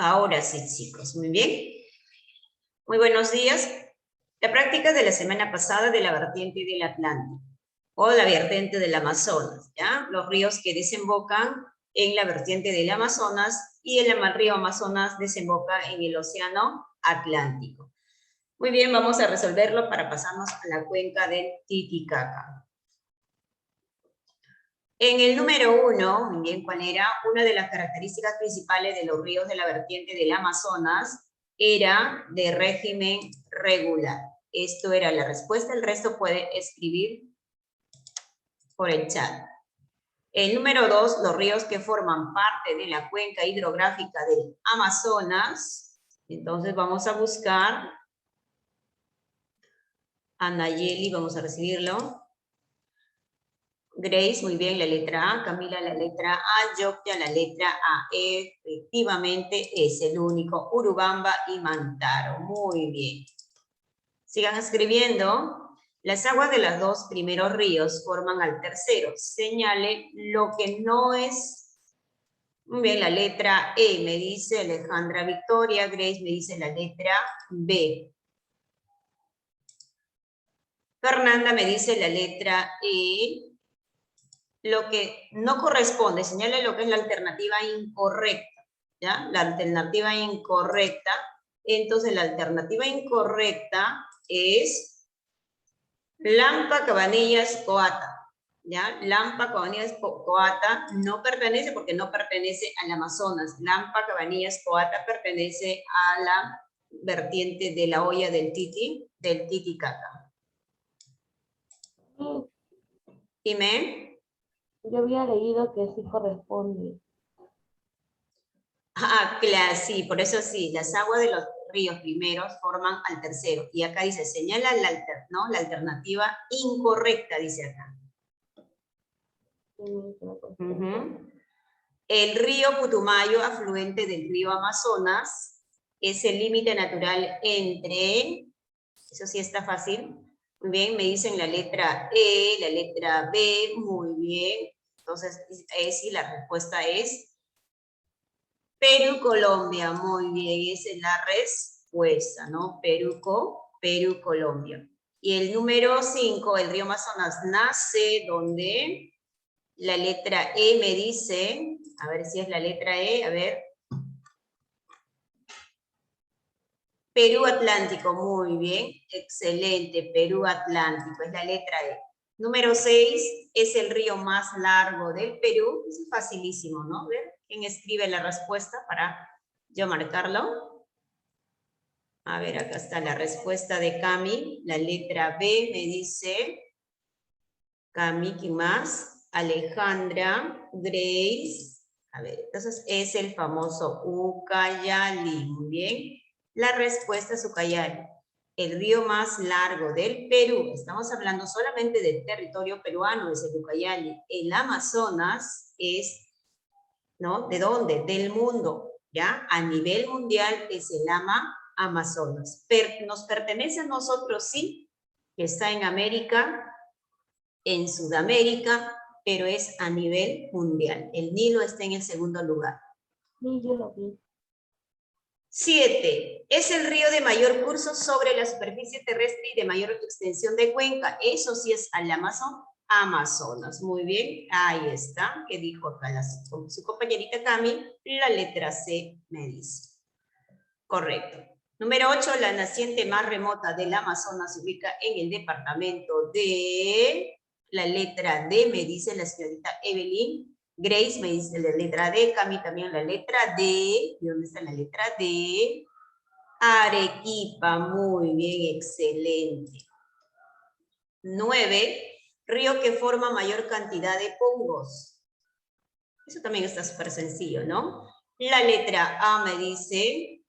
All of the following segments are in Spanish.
Ahora sí, chicos, muy bien. Muy buenos días. La práctica de la semana pasada de la vertiente del Atlántico o la vertiente del Amazonas, ¿ya? Los ríos que desembocan en la vertiente del Amazonas y el río Amazonas desemboca en el Océano Atlántico. Muy bien, vamos a resolverlo para pasarnos a la cuenca del Titicaca. En el número 1, muy bien, ¿cuál era? Una de las características principales de los ríos de la vertiente del Amazonas era de régimen regular. Esto era la respuesta, el resto puede escribir por el chat. El número 2, los ríos que forman parte de la cuenca hidrográfica del Amazonas. Entonces vamos a buscar a Nayeli, vamos a recibirlo. Grace, muy bien, la letra A. Camila, la letra A. Yocta, la letra A. Efectivamente es el único. Urubamba y Mantaro. Muy bien. Sigan escribiendo. Las aguas de los dos primeros ríos forman al tercero. Señale lo que no es. Muy bien, la letra E me dice Alejandra Victoria. Grace me dice la letra B. Fernanda me dice la letra E. Lo que no corresponde, señale lo que es la alternativa incorrecta, ¿ya? La alternativa incorrecta, entonces la alternativa incorrecta es Lampa, Cabanillas, Coata, ¿ya? Lampa, Cabanillas, Coata no pertenece porque no pertenece al Amazonas. Lampa, Cabanillas, Coata pertenece a la vertiente de la olla del Titicaca. Dime. Yo había leído que sí corresponde. Ah, claro, sí, por eso sí, las aguas de los ríos primeros forman al tercero. Y acá dice, señala la alternativa incorrecta, dice acá. El río Putumayo, afluente del río Amazonas, es el límite natural entre, eso sí está fácil, muy bien, me dicen la letra E, la letra B, muy bien. Entonces, sí, la respuesta es Perú, Colombia, muy bien, esa es la respuesta, ¿no? Perú, Colombia. Y el número 5, el río Amazonas nace donde la letra E me dice, a ver si es la letra E, a ver. Perú Atlántico, muy bien, excelente, Perú Atlántico, es la letra E. Número 6, es el río más largo del Perú, es facilísimo, ¿no? ¿Ver? ¿Quién escribe la respuesta para yo marcarlo? A ver, acá está la respuesta de Cami, la letra B me dice, Cami, ¿quién más? Alejandra, Grace, a ver, entonces es el famoso Ucayali, muy bien. La respuesta es Ucayali, el río más largo del Perú. Estamos hablando solamente del territorio peruano, es el Ucayali. El Amazonas es, ¿no? ¿De dónde? Del mundo, ¿ya? A nivel mundial es el Amazonas. ¿Nos pertenece a nosotros? Sí, que está en América, en Sudamérica, pero es a nivel mundial. El Nilo está en el segundo lugar. Sí, yo lo vi. 7. Es el río de mayor curso sobre la superficie terrestre y de mayor extensión de cuenca. Eso sí es al Amazonas. Muy bien, ahí está. ¿Qué dijo acá su compañerita Cami? La letra C me dice. Correcto. Número 8, la naciente más remota del Amazonas se ubica en el departamento de... La letra D me dice la señorita Evelyn. Grace me dice la letra D. Cami también la letra D. ¿Y dónde está la letra D? Arequipa. Muy bien, excelente. 9, río que forma mayor cantidad de pongos. Eso también está súper sencillo, ¿no? La letra A me dice...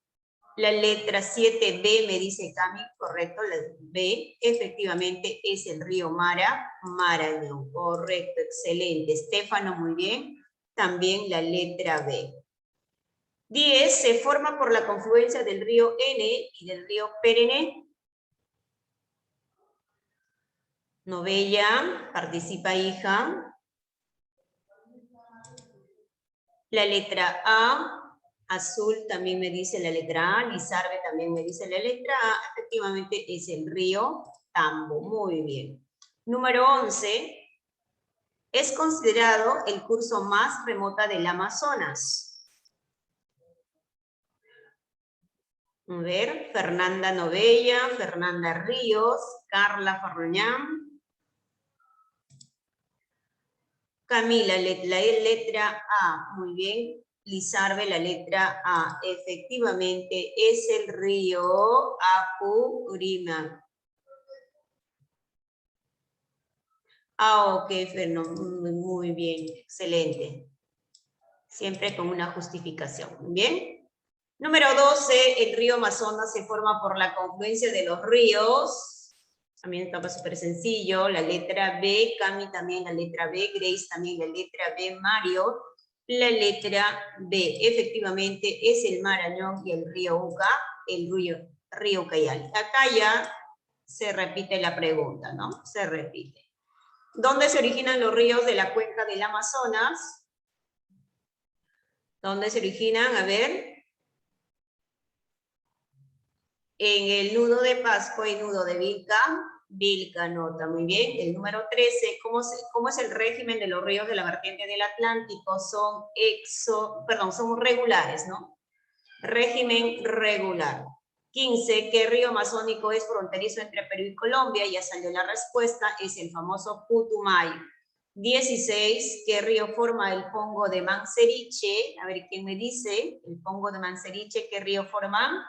La letra 7B me dice Cami, correcto, la B, efectivamente es el río Marañón, correcto, excelente. Estefano, muy bien, también la letra B. 10, se forma por la confluencia del río N y del río Perene. Novella, participa hija. La letra A, Azul también me dice la letra A, Lizarbe también me dice la letra A, efectivamente es el río Tambo, muy bien. Número 11, es considerado el curso más remota del Amazonas. A ver, Fernanda Novella, Fernanda Ríos, Carla Farroñán. Camila, la letra A, muy bien. Lizarbe, la letra A, efectivamente es el río Apurímac. Ah, ok, muy bien, excelente. Siempre con una justificación, ¿bien? Número 12, el río Amazonas se forma por la confluencia de los ríos. También estaba súper sencillo. La letra B, Cami también la letra B, Grace también la letra B, Mario. La letra B, efectivamente, es el Marañón y el río Uca, el río Ucayali. Acá ya se repite la pregunta, ¿no? Se repite. ¿Dónde se originan los ríos de la cuenca del Amazonas? ¿Dónde se originan? A ver. En el nudo de Pascua y nudo de Vilcanota. Muy bien. El número 13, ¿cómo es el régimen de los ríos de la vertiente del Atlántico? Son regulares, ¿no? Régimen regular. 15, ¿qué río amazónico es fronterizo entre Perú y Colombia? Ya salió la respuesta, es el famoso Putumayo. 16, ¿qué río forma el Pongo de Manseriche? A ver, ¿quién me dice? El Pongo de Manseriche, ¿qué río forma?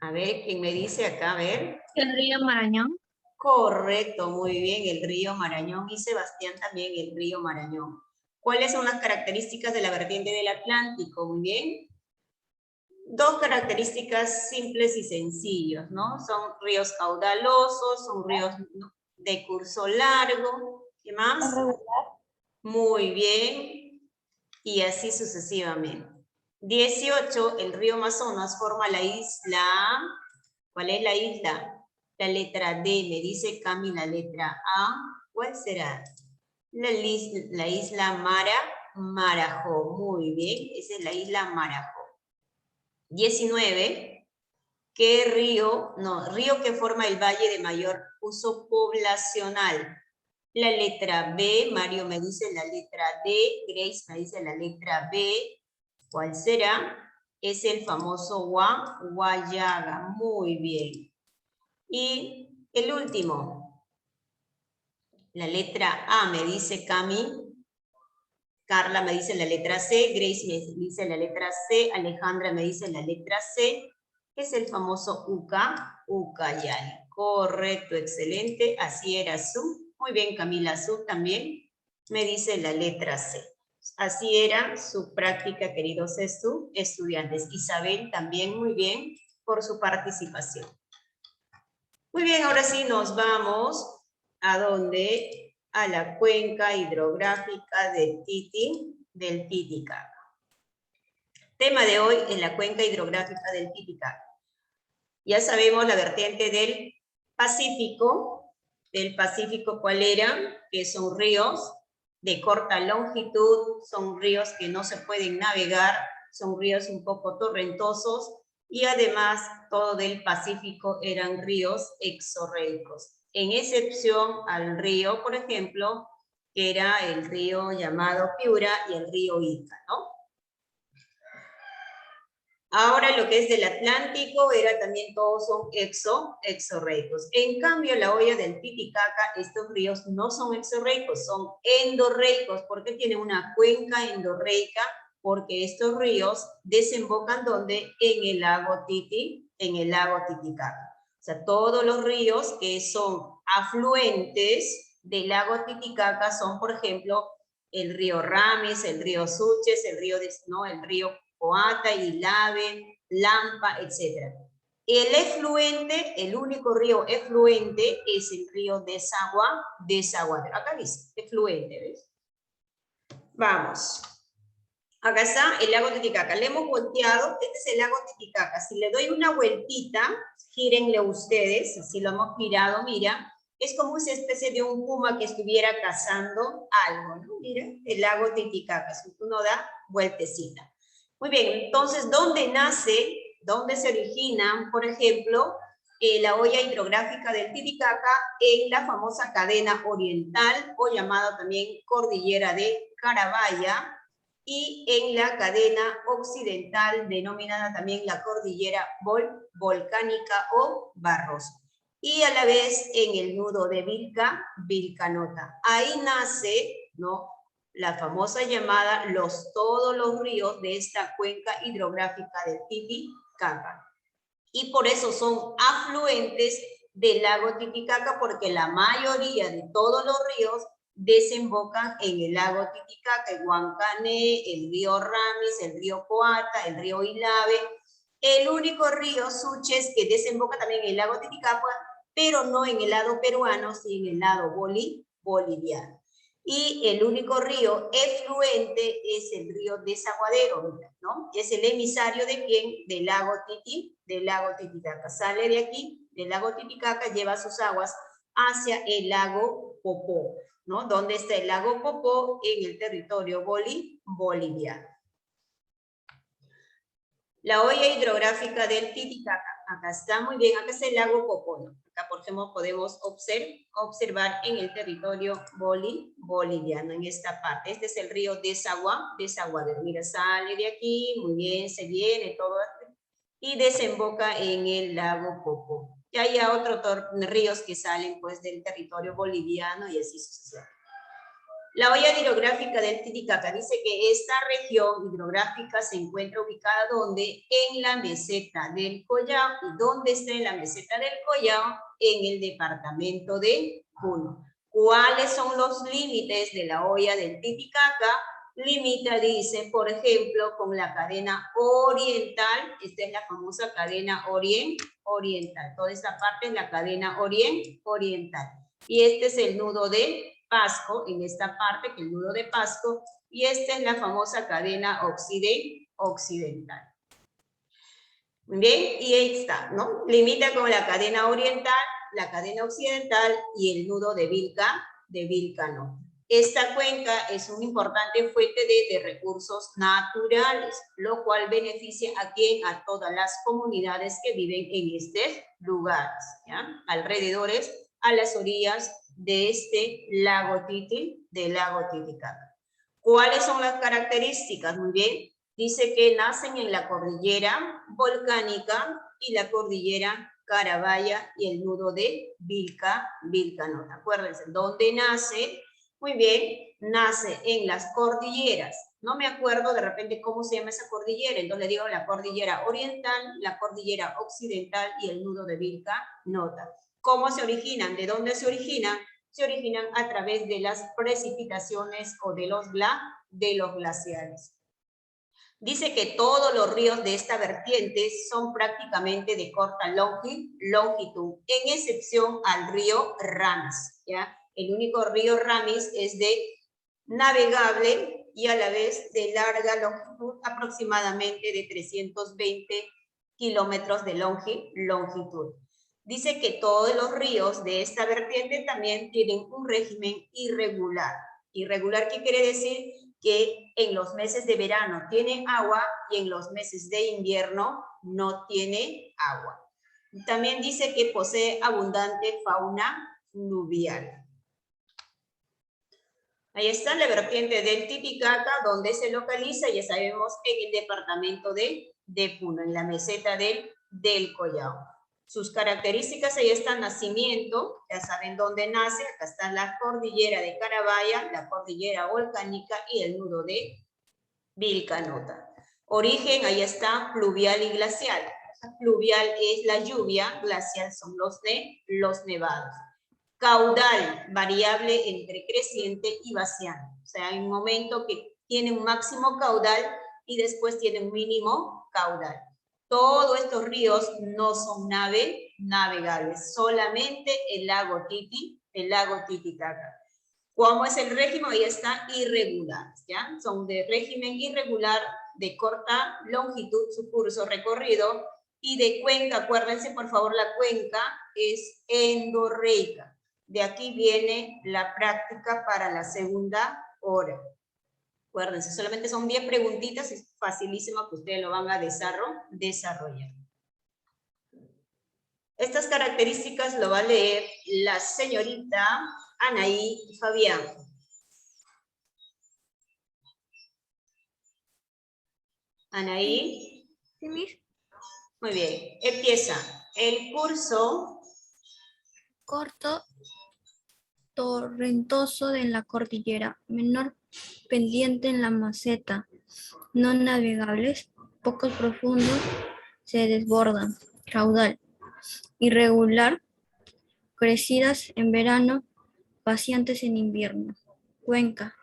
A ver, ¿quién me dice acá? A ver. El río Marañón. Correcto, muy bien, el río Marañón, y Sebastián también el río Marañón. ¿Cuáles son las características de la vertiente del Atlántico? Muy bien. Dos características simples y sencillas, ¿no? Son ríos caudalosos, son ríos de curso largo. ¿Qué más? ¿Es regular? Muy bien. Y así sucesivamente. 18, el río Amazonas forma la isla. ¿Cuál es la isla? La letra D, me dice Cami la letra A. ¿Cuál será? La isla Marajó. Muy bien, esa es la isla Marajó. 19, ¿qué río? No, río que forma el valle de mayor uso poblacional. La letra B, Mario me dice la letra D, Grace me dice la letra B. ¿Cuál será? Es el famoso Guayaga. Muy bien. Y el último, la letra A me dice Cami, Carla me dice la letra C, Grace me dice la letra C, Alejandra me dice la letra C, que es el famoso Ucayali. Correcto, excelente, así era Su. Muy bien, Camila, Su también me dice la letra C. Así era su práctica, queridos estudiantes. Isabel también muy bien por su participación. Muy bien, ahora sí nos vamos a donde, a la cuenca hidrográfica del Titicaca. Tema de hoy es la cuenca hidrográfica del Titicaca. Ya sabemos la vertiente del Pacífico ¿cuál era? Que son ríos de corta longitud, son ríos que no se pueden navegar, son ríos un poco torrentosos, y además todo del Pacífico eran ríos exorreicos, en excepción al río, por ejemplo, que era el río llamado Piura y el río Ica, ¿no? Ahora lo que es del Atlántico era también todos son exorreicos. En cambio, la hoya del Titicaca, estos ríos no son exorreicos, son endorreicos, porque tienen una cuenca endorreica, porque estos ríos desembocan donde en el lago Titicaca. O sea, todos los ríos que son afluentes del lago Titicaca son, por ejemplo, el río Ramis, el río Suches, el río Coata, Ilave, Lampa, etc. El efluente, el único río efluente es el río Desaguadero. Acá dice, efluente, ¿ves? Vamos. Acá está el lago Titicaca. Le hemos volteado, este es el lago Titicaca. Si le doy una vueltita, gírenle ustedes, así lo hemos girado, mira, Es como una especie de un puma que estuviera cazando algo, ¿no? Mira, el lago Titicaca, si uno da vueltecita. Muy bien, entonces, ¿dónde nace, dónde se origina, por ejemplo, la olla hidrográfica del Titicaca? En la famosa cadena oriental, o llamada también cordillera de Carabaya, y en la cadena occidental, denominada también la cordillera volcánica o barrosa. Y a la vez en el nudo de Vilcanota. Ahí nace, ¿no?, la famosa llamada todos los ríos de esta cuenca hidrográfica del Titicaca. Y por eso son afluentes del lago Titicaca, porque la mayoría de todos los ríos desembocan en el lago Titicaca, el Huancané, el río Ramis, el río Coata, el río Ilave. El único río, Suches, que desemboca también en el lago Titicaca, pero no en el lado peruano, sino en el lado boliviano. Y el único río efluente es el río Desaguadero, ¿no? Es el emisario de ¿quién? Del lago Titicaca. Sale de aquí, del lago Titicaca, lleva sus aguas hacia el lago Popó, ¿no? ¿Dónde está el lago Popó? En el territorio boliviano. La olla hidrográfica del Titicaca. Acá está muy bien, acá está el lago Popó, ¿no? Acá, por ejemplo, podemos observar en el territorio boliviano, en esta parte. Este es el río Desaguadero. Mira, sale de aquí, muy bien, se viene todo y desemboca en el lago Popó. Y hay otros ríos que salen pues del territorio boliviano y así sucesivamente. La olla hidrográfica del Titicaca dice que esta región hidrográfica se encuentra ubicada donde, en la meseta del Collao. ¿Y dónde está en la meseta del Collao? En el departamento de Puno. ¿Cuáles son los límites de la olla del Titicaca? Limita, dice, por ejemplo, con la cadena oriental. Esta es la famosa cadena oriental. Toda esta parte es la cadena oriental. Y este es el nudo de Pasco, en esta parte, que el nudo de Pasco, y esta es la famosa cadena occidental. Bien, y ahí está, ¿no? Limita con la cadena oriental, la cadena occidental y el nudo de Vilcanota. Esta cuenca es una importante fuente de recursos naturales, lo cual beneficia a quién, a todas las comunidades que viven en estos lugares, ¿ya? Alrededores, a las orillas de este lago Titicaca. ¿Cuáles son las características? Muy bien, dice que nacen en la cordillera volcánica y la cordillera Carabaya y el nudo de Vilcanota. Acuérdense, ¿dónde nace? Muy bien, nace en las cordilleras. No me acuerdo de repente cómo se llama esa cordillera, entonces le digo la cordillera oriental, la cordillera occidental y el nudo de Vilcanota. ¿Cómo se originan? ¿De dónde se originan? Se originan a través de las precipitaciones o de los glaciares. Dice que todos los ríos de esta vertiente son prácticamente de corta longitud, en excepción al río Ramis, ¿ya? El único río Ramis es de navegable y a la vez de larga longitud, aproximadamente de 320 kilómetros de longitud. Dice que todos los ríos de esta vertiente también tienen un régimen irregular. ¿Irregular qué quiere decir? Que en los meses de verano tiene agua y en los meses de invierno no tiene agua. También dice que posee abundante fauna fluvial. Ahí está la vertiente del Titicaca, donde se localiza, ya sabemos, en el departamento de Puno, en la meseta del Collao. Sus características, ahí está nacimiento, ya saben dónde nace, acá está la cordillera de Carabaya, la cordillera volcánica y el nudo de Vilcanota. Origen, ahí está, fluvial y glacial. Fluvial es la lluvia, glacial son los nevados. Caudal, variable entre creciente y vaciante. O sea, hay un momento que tiene un máximo caudal y después tiene un mínimo caudal. Todos estos ríos no son navegables, solamente el lago Titicaca. ¿Cómo es el régimen? Ahí está, irregular, ¿ya? Son de régimen irregular, de corta longitud, su curso recorrido, y de cuenca, acuérdense por favor, la cuenca es endorreica. De aquí viene la práctica para la segunda hora. Acuérdense, solamente son 10 preguntitas, es facilísimo que ustedes lo van a desarrollar. Estas características lo va a leer la señorita Anaí Fabián. Anaí. Sí, Miss. Muy bien, empieza. El curso Corto, torrentoso de la cordillera, menor pendiente en la meseta, no navegables, pocos profundos, se desbordan, caudal, irregular, crecidas en verano, pacientes en invierno, cuenca,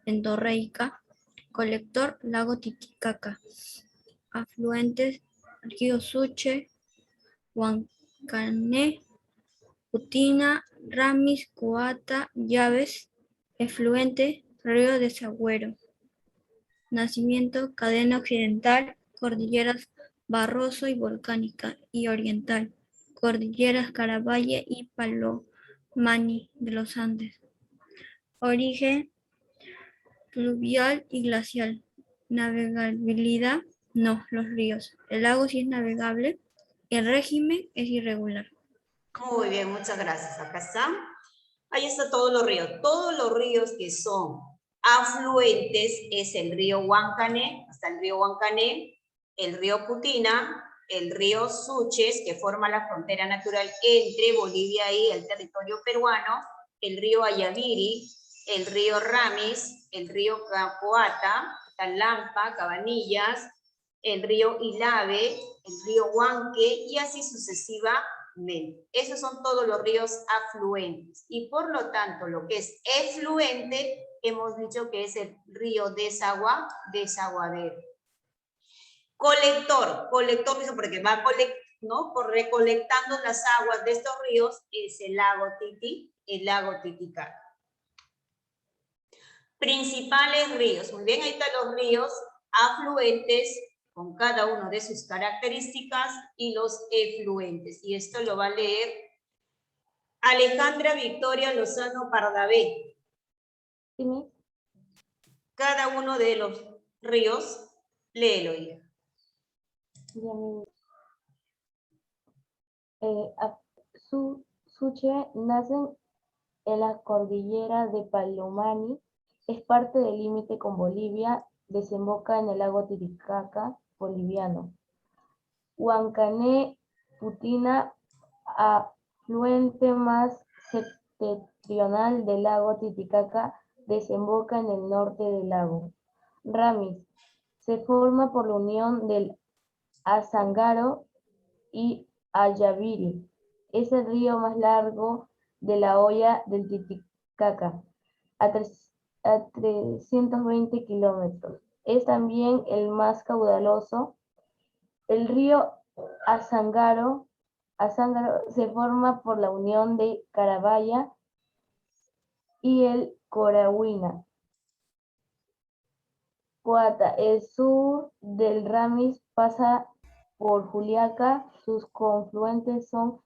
endorreica, colector, lago Titicaca, afluentes, río Suche, Huancané, Putina, Ramis, Coata, Llaves, efluente, río Desagüero, nacimiento, cadena occidental, cordilleras Barroso y volcánica, y oriental, cordilleras Caravalle y Palomani de los Andes, origen fluvial y glacial, navegabilidad, no, los ríos, el lago sí es navegable, el régimen es irregular. Muy bien, muchas gracias. Acá están. Ahí está todos los ríos. Todos los ríos que son afluentes es el río Huancané, hasta el río Huancané, el río Putina, el río Suches, que forma la frontera natural entre Bolivia y el territorio peruano, el río Ayaviri, el río Ramis, el río Coata, Talampa, Cabanillas, el río Ilave, el río Huanque y así sucesivamente. Esos son todos los ríos afluentes y por lo tanto lo que es efluente hemos dicho que es el río desaguadero. Colector dice porque va recolectando las aguas de estos ríos es el lago Titicaca. Principales ríos, muy bien, ahí están los ríos afluentes con cada uno de sus características y los efluentes. Y esto lo va a leer Alejandra Victoria Lozano Pardavé. ¿Sí, Miss? Cada uno de los ríos, léelo, hija. Ya, Miss. Suche nacen en la cordillera de Palomani, es parte del límite con Bolivia, desemboca en el lago Titicaca boliviano. Huancané, Putina, afluente más septentrional del lago Titicaca, desemboca en el norte del lago. Ramis, se forma por la unión del Azángaro y Ayaviri. Es el río más largo de la hoya del Titicaca, a 320 kilómetros. Es también el más caudaloso. El río Azángaro se forma por la unión de Carabaya y el Corahuina. Coata, el sur del Ramis pasa por Juliaca, sus confluentes son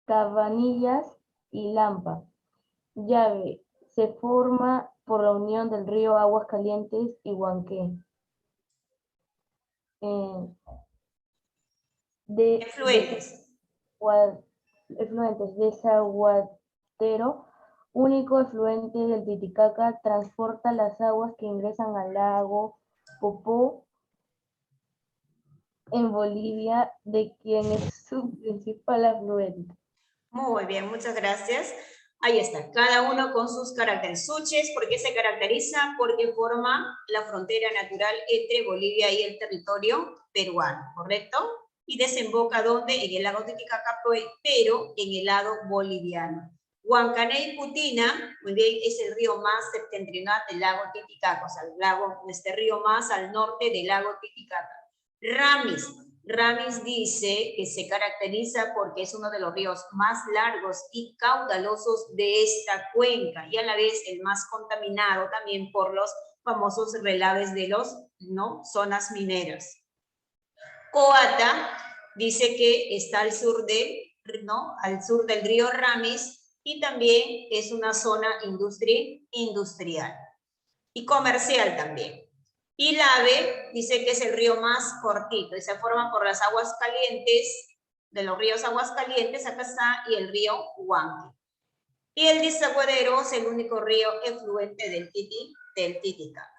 Cabanillas y Lampa. Llave, se forma por la unión del río Aguas Calientes y Huanqué. Efluentes. Efluentes, Desaguadero, único efluente del Titicaca, transporta las aguas que ingresan al lago Popó en Bolivia, de quien es su principal afluente. Muy bien, muchas gracias. Ahí está, cada uno con sus caracteres. Suches, ¿por qué se caracteriza? Porque forma la frontera natural entre Bolivia y el territorio peruano, ¿correcto? Y desemboca ¿dónde? En el lago Titicaca, pero en el lado boliviano. Huancané y Putina, muy bien, es el río más septentrional del lago Titicaca, o sea, este río más al norte del lago Titicaca. Ramis dice que se caracteriza porque es uno de los ríos más largos y caudalosos de esta cuenca y a la vez el más contaminado también por los famosos relaves de los zonas mineras. Coata dice que está al sur del río Ramis y también es una zona industrial y comercial también. Y Lave dice que es el río más cortito y se forma por las aguas calientes, de los ríos aguas calientes, acá está, y el río Huanque. Y el Desaguadero es el único río efluente del Titicaca.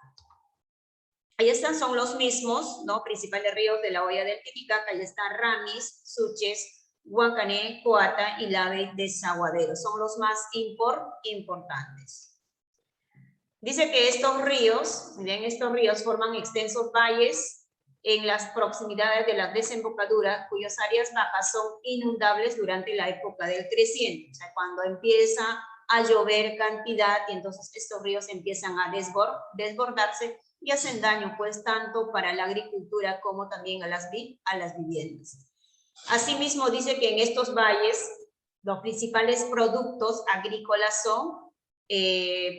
Ahí están, son los mismos, ¿no? Principales ríos de la hoya del Titicaca. Ahí están Ramis, Suches, Huancané, Coata y Lave, Desaguadero. Son los más importantes. Dice que estos ríos, miren, estos ríos forman extensos valles en las proximidades de las desembocaduras, cuyas áreas bajas son inundables durante la época del creciente. O sea, cuando empieza a llover cantidad y entonces estos ríos empiezan a desbordarse y hacen daño, pues, tanto para la agricultura como también a las viviendas. Asimismo, dice que en estos valles los principales productos agrícolas son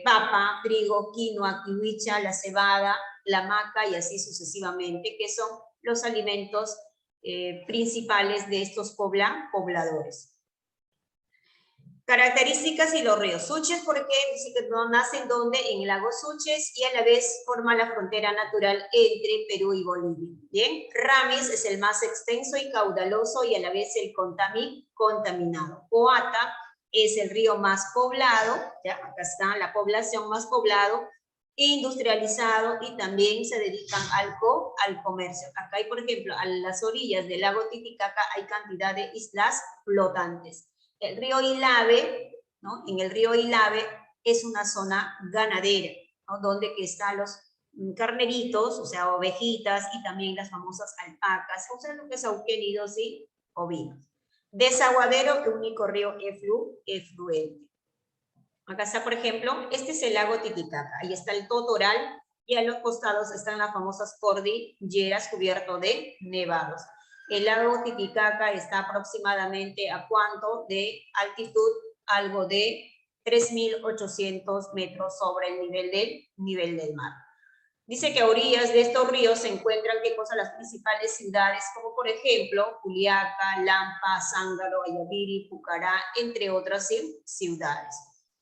papa, trigo, quinoa, kiwicha, la cebada, la maca y así sucesivamente, que son los alimentos principales de estos pobladores. Características y los ríos. Suches, porque dice que nacen donde en el lago Suches y a la vez forma la frontera natural entre Perú y Bolivia. Bien, Ramis es el más extenso y caudaloso y a la vez el contaminado. Coata es el río más poblado, ya acá está la población más poblado, industrializado y también se dedican al comercio. Acá hay, por ejemplo, a las orillas del lago Titicaca hay cantidad de islas flotantes. El río Ilave, ¿no? En el río Ilave es una zona ganadera, ¿no? Donde que están los carneritos, o sea, ovejitas y también las famosas alpacas, o sea, lo que es auquénidos y ovinos. Desaguadero, el único río efluente. Acá está, por ejemplo, este es el lago Titicaca. Ahí está el Totoral y a los costados están las famosas cordilleras cubiertas de nevados. El lago Titicaca está aproximadamente a cuánto de altitud, algo de 3.800 metros sobre el nivel del mar. Dice que a orillas de estos ríos se encuentran ¿qué cosa? Las principales ciudades, como por ejemplo Juliaca, Lampa, Zángaro, Ayaviri, Pucará, entre otras ciudades.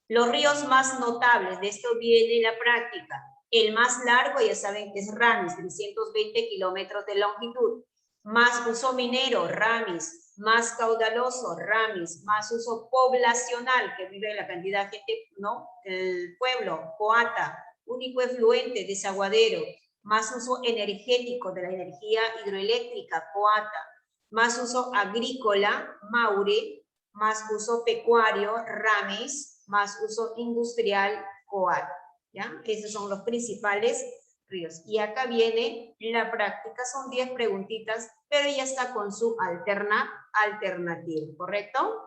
Los ríos más notables, de esto viene la práctica. El más largo, ya saben que es Ramis, 320 kilómetros de longitud. Más uso minero, Ramis. Más caudaloso, Ramis. Más uso poblacional, que vive la cantidad de gente, ¿no? El pueblo, Coata. Único efluente, Desaguadero. Más uso energético de la energía hidroeléctrica, Coata. Más uso agrícola, Maure. Más uso pecuario, Ramis. Más uso industrial, Coata. ¿Ya? Esos son los principales ríos. Y acá viene la práctica, son 10 preguntitas, pero ya está con su alternativa, ¿correcto?